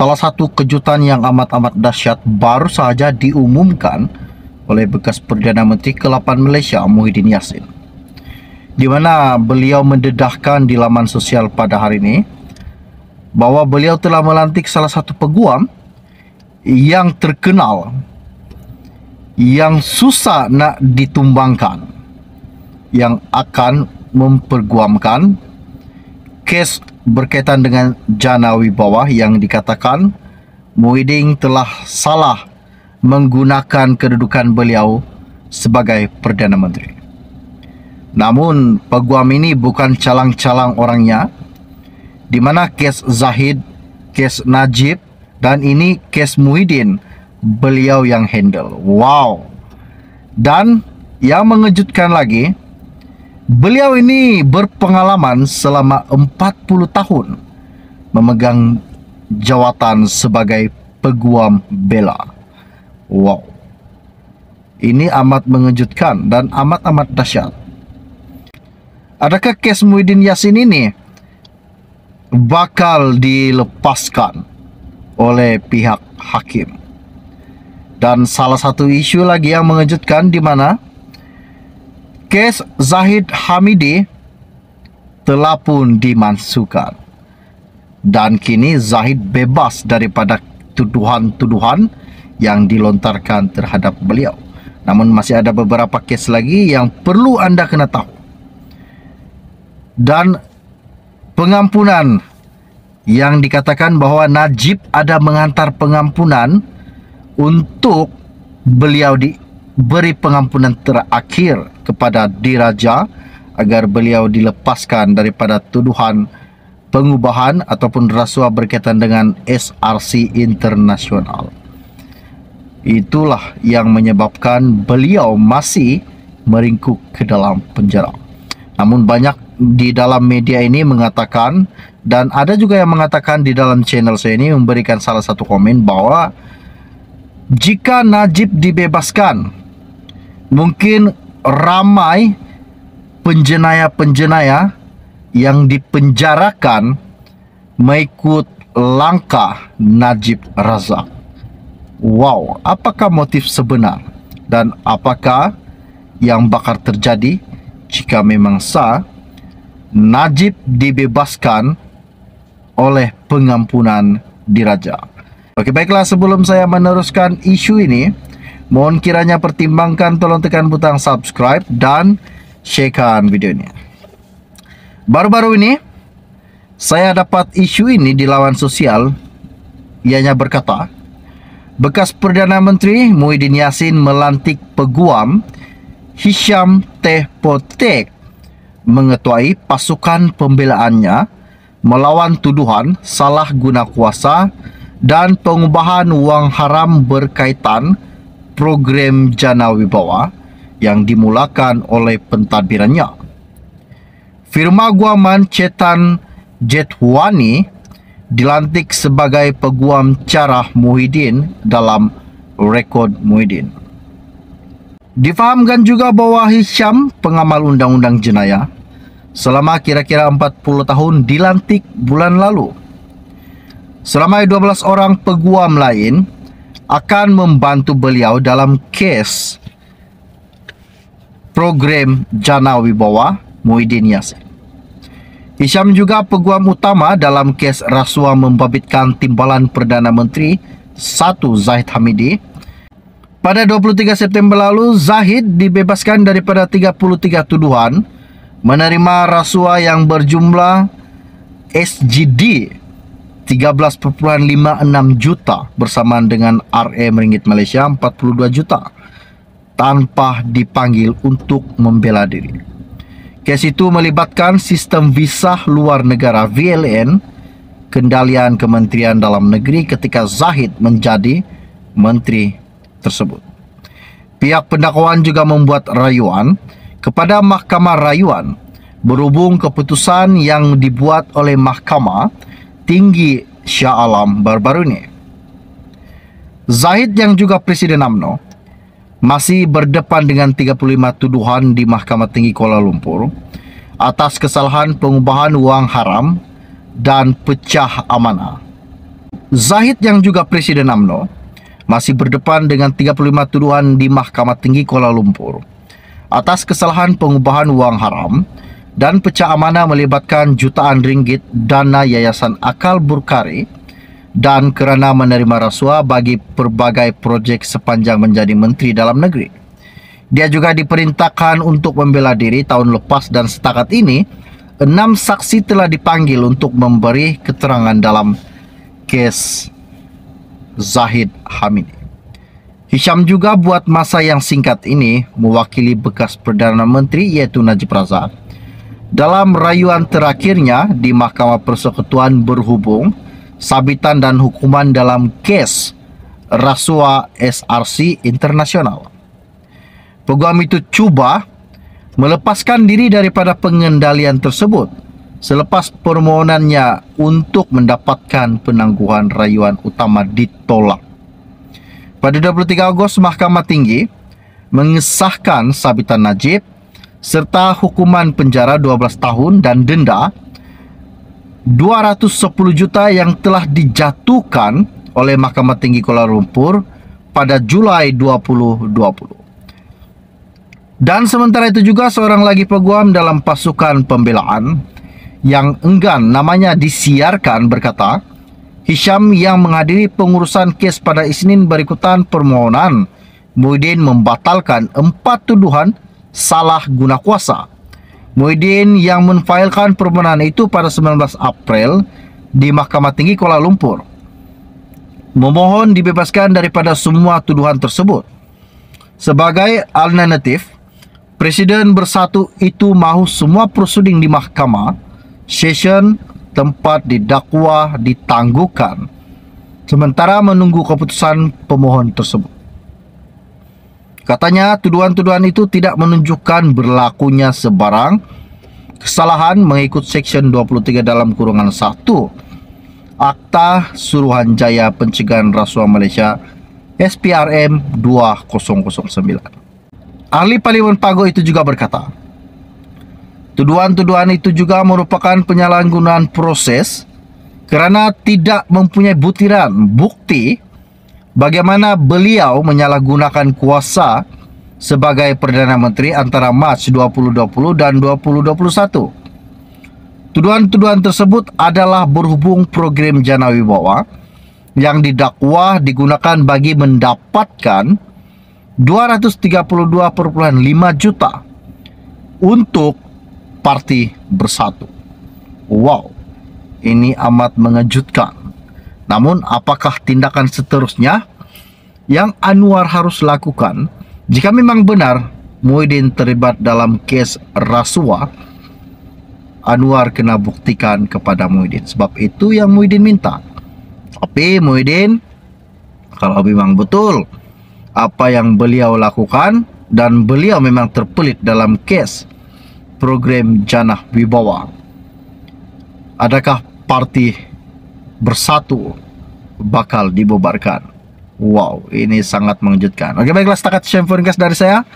salah satu kejutan yang amat-amat dahsyat baru saja diumumkan oleh bekas Perdana Menteri ke-8 Malaysia Muhyiddin Yassin, di mana beliau mendedahkan di laman sosial pada hari ini bahwa beliau telah melantik salah satu peguam yang terkenal, yang susah nak ditumbangkan, yang akan memperguamkan kes berkaitan dengan jana wibawa yang dikatakan Muhyiddin telah salah menggunakan kedudukan beliau sebagai Perdana Menteri. Namun peguam ini bukan calang-calang orangnya, di mana kes Zahid, kes Najib, dan ini kes Muhyiddin beliau yang handle. Wow. Dan yang mengejutkan lagi, beliau ini berpengalaman selama 40 tahun memegang jawatan sebagai peguam bela. Wow. Ini amat mengejutkan dan amat-amat dahsyat. Adakah kes Muhyiddin Yassin ini bakal dilepaskan oleh pihak hakim? Dan salah satu isu lagi yang mengejutkan, di mana kes Zahid Hamidi telah pun dimansuhkan. Dan kini Zahid bebas daripada tuduhan-tuduhan yang dilontarkan terhadap beliau. Namun masih ada beberapa kes lagi yang perlu anda kena tahu. Dan pengampunan yang dikatakan bahwa Najib ada mengantar pengampunan untuk beliau diberi pengampunan terakhir kepada Diraja agar beliau dilepaskan daripada tuduhan pengubahan ataupun rasuah berkaitan dengan SRC internasional. Itulah yang menyebabkan beliau masih meringkuk ke dalam penjara. Namun banyak di dalam media ini mengatakan, dan ada juga yang mengatakan di dalam channel saya ini memberikan salah satu komen bahwa jika Najib dibebaskan, mungkin ramai penjenayah-penjenayah yang dipenjarakan mengikut langkah Najib Razak. Wow, apakah motif sebenar dan apakah yang bakal terjadi jika memang sah Najib dibebaskan oleh pengampunan Diraja? Oke, baiklah, sebelum saya meneruskan isu ini, mohon kiranya pertimbangkan, tolong tekan butang subscribe dan sharekan video ini. Baru-baru ini saya dapat isu ini di laman sosial. Ianya berkata, bekas Perdana Menteri Muhyiddin Yassin melantik peguam Hisham Teh Potek mengetuai pasukan pembelaannya melawan tuduhan salah guna kuasa dan pengubahan wang haram berkaitan program jana wibawa yang dimulakan oleh pentadbirannya. Firma guaman Chetan Jethwani dilantik sebagai peguam carah Muhyiddin dalam rekod Muhyiddin. Difahamkan juga bahwa Hisham, pengamal undang-undang jenayah, selama kira-kira 40 tahun dilantik bulan lalu. Selama 12 orang peguam lain akan membantu beliau dalam kes program jana wibawa Muhyiddin Yassin. Hisham juga peguam utama dalam kes rasuah membabitkan timbalan Perdana Menteri 1 Zahid Hamidi. Pada 23 September lalu, Zahid dibebaskan daripada 33 tuduhan menerima rasuah yang berjumlah SGD 13.56 juta bersamaan dengan RM ringgit Malaysia 42 juta tanpa dipanggil untuk membela diri. Kes itu melibatkan sistem visa luar negara VLN, kendalian Kementerian Dalam Negeri ketika Zahid menjadi menteri tersebut. Pihak pendakwaan juga membuat rayuan kepada Mahkamah Rayuan berhubung keputusan yang dibuat oleh Mahkamah Tinggi Shah Alam baru-baru ini. Zahid yang juga Presiden UMNO masih berdepan dengan 35 tuduhan di Mahkamah Tinggi Kuala Lumpur atas kesalahan pengubahan wang haram dan pecah amanah. Zahid yang juga Presiden UMNO masih berdepan dengan 35 tuduhan di Mahkamah Tinggi Kuala Lumpur atas kesalahan pengubahan wang haram dan pecah amanah melibatkan jutaan ringgit dana Yayasan Akal Burkari dan kerana menerima rasuah bagi pelbagai projek sepanjang menjadi Menteri Dalam Negeri. Dia juga diperintahkan untuk membela diri tahun lepas dan setakat ini 6 saksi telah dipanggil untuk memberi keterangan dalam kes Zahid Hamidi. Hisham juga buat masa yang singkat ini mewakili bekas Perdana Menteri iaitu Najib Razak dalam rayuan terakhirnya di Mahkamah Persekutuan berhubung sabitan dan hukuman dalam kes rasuah SRC Internasional. Peguam itu cuba melepaskan diri daripada pengendalian tersebut selepas permohonannya untuk mendapatkan penangguhan rayuan utama ditolak. Pada 23 Ogos, Mahkamah Tinggi mengesahkan sabitan Najib serta hukuman penjara 12 tahun dan denda 210 juta yang telah dijatuhkan oleh Mahkamah Tinggi Kuala Lumpur pada Julai 2020. Dan sementara itu juga seorang lagi peguam dalam pasukan pembelaan yang enggan namanya disiarkan berkata, Hisham yang menghadiri pengurusan kes pada Isnin berikutan permohonan Muhyiddin membatalkan 4 tuduhan salah guna kuasa. Muhyiddin yang menfailkan permohonan itu pada 19 April di Mahkamah Tinggi Kuala Lumpur memohon dibebaskan daripada semua tuduhan tersebut. Sebagai alternatif, Presiden Bersatu itu mahu semua proseding di mahkamah session tempat didakwa ditangguhkan sementara menunggu keputusan pemohon tersebut. Katanya tuduhan-tuduhan itu tidak menunjukkan berlakunya sebarang kesalahan mengikut Seksyen 23 dalam kurungan 1 Akta Suruhanjaya Pencegahan Rasuah Malaysia SPRM 2009. Ahli Parlimen Pago itu juga berkata, tuduhan-tuduhan itu juga merupakan penyalahgunaan proses kerana tidak mempunyai butiran bukti bagaimana beliau menyalahgunakan kuasa sebagai Perdana Menteri antara Mac 2020 dan 2021. Tuduhan-tuduhan tersebut adalah berhubung program Jana Wibawa yang didakwa digunakan bagi mendapatkan 232.5 juta untuk Parti Bersatu. Wow, ini amat mengejutkan. Namun apakah tindakan seterusnya yang Anwar harus lakukan jika memang benar Muhyiddin terlibat dalam kes rasuah? Anwar kena buktikan kepada Muhyiddin, sebab itu yang Muhyiddin minta. Tapi Muhyiddin, kalau memang betul apa yang beliau lakukan dan beliau memang terpelit dalam kes program Jana Wibawa, adakah Parti Bersatu bakal dibubarkan? Wow, ini sangat mengejutkan. Oke, baiklah, setakat share podcast dari saya.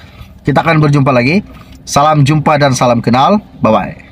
Kita akan berjumpa lagi. Salam jumpa dan salam kenal. Bye-bye.